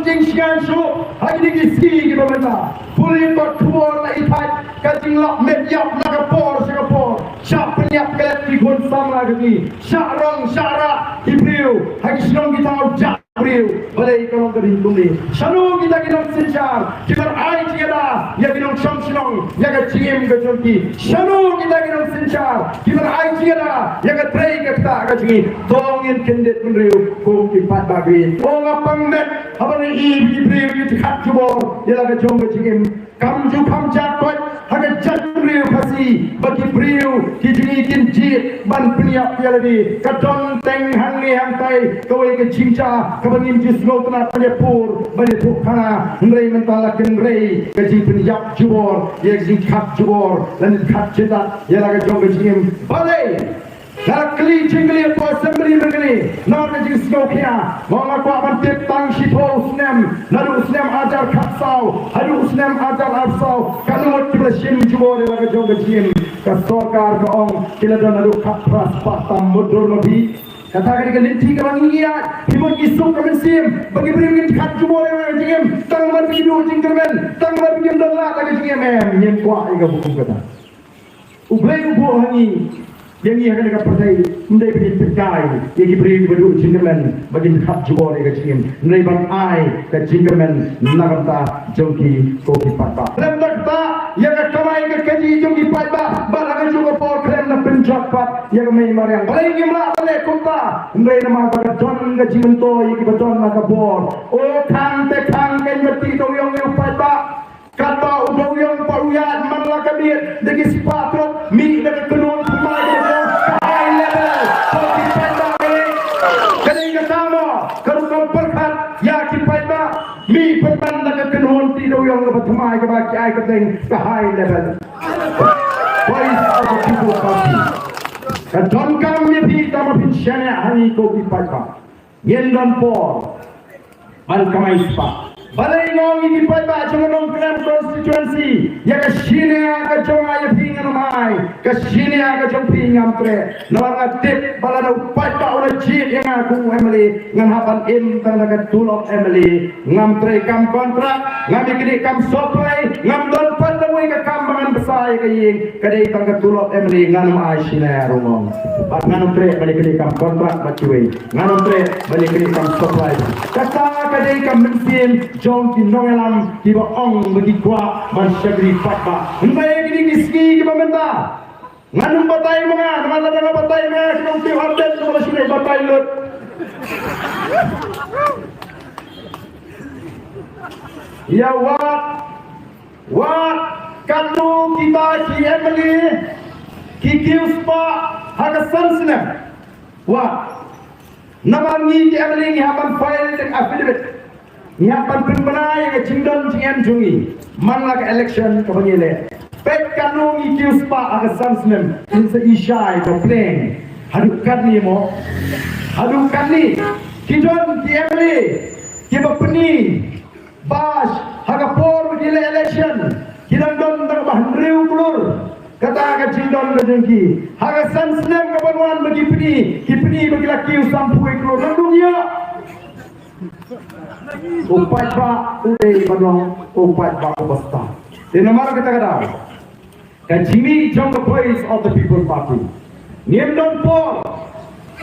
jing sian su hari ni ski ke benda pulih kot kuor la ipat kajing lok medyap nakapor Singapore syak penyak kelet di gun sama lagi syak syara Hibriu hari sinong kita ujak Hibriu balai kalau terhitung ni sanu kita kinong sincar kita ai tiada ya kinong sinong ya ke cim ke jonki sanu kita kinong sincar kita ai tiada ya ke tray ke tak ke jingi dongin kendet menriu kum ipat bagi ngapang net apa ni Hibriu di kat jubor ya ke jong ke jingim kamju kamjat kot haga jadriu kasi bagi briu kijini kinjit ban peniap pialadi kadon teng hangi hantai kawai ke cinca kabangin jis ngotna panyapur bani bukhana ngrei mentala kengrei kaji peniap jubor ye jing khat jubor lan khat cita ya laga jong jingim balai Kali jingli po assembly megani nor jing skokia wala ko abantip tang shipo usnem naru usnem ajar khatsau haru usnem ajar arsau kanut kibla shim jubore laga jong jim ka sarkar ka ong kila naru khapras patam mudur nabi kata kali linti ka bangia himon isuk ka mensim bagi bringin khat jubore laga jim tang mar bidu jingkermen tang mar bigim dalla laga jim nyem kwa iga buku kata ublei ubo hani yang ia akan dekat percaya mendai beri percaya yang diberi berdua jingkermen bagi hak jubor yang kecil mendai bang ai ke jingkermen naganta jongki kopi patba lem takta yang kamai ke kaji jongki patba balaga juga por krem na penjapat yang main mariang balai ngimla balai kota mendai nama baga don ke jimento yang beton na kabor oh kang te kang ke mati to yang patba kata udau yang paruyan manla kabir degi sipatro mi degi kenun pemai high level kopi patba kali katama karukam perkat ya ki patba mi perban degi kenun ti dau yang batumai ke baki ai keteng ke high level voice of the people party kadon kam mi bi tama bin shane hani kopi patba yendan por ban kamai spa balai ngong ini patba jangan klaim constituency ya ke sini aga jonga ya pingan mai ke sini aga jong pingam tre nawar tip balada patba ora jit yang aku emily ngan haban im tang naga tulok emily ngam tre kam kontrak ngam ikini kam supply ngam don patba we ke kam bangan besar ke ying kadai tang tulok emily ngan mai sini rumong bat ngam tre balik ke kam kontrak bacuwe ngam tre balik ke kam supply kata kadai kam mensim jong ki nongelam ki ba ong bagi kwa man syagri patba mbay gini kiski ki pamenta nganum batay mga ngala na batay mga kung ti harden ko na sila batay lot ya wat kanu kita ki Emily ki kiuspa haga sansna wat namangi ki Emily ni haban file tek affidavit nyapan penbenai ke cingdon cingen jungi manla ke election ke bangile pek kanungi kiuspa aga sansnem insa ishai ke pleng hadukan ni mo hadukan ni kidon ki Emily ki bapeni bash haga por bangile election kidon don dang bahandriu kulur kata aga cingdon ke jengki haga sansnem ke banuan bagi peni ki peni bagi laki usampu kulur nandungnya upat ba uday manong upat ba ubasta dinamara kita kada kajimi jong the voice of the people party niem don po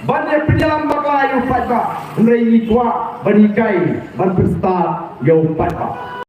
banyak penjalan bagai upat ba nrei ikwa banikai ban pesta yo upat ba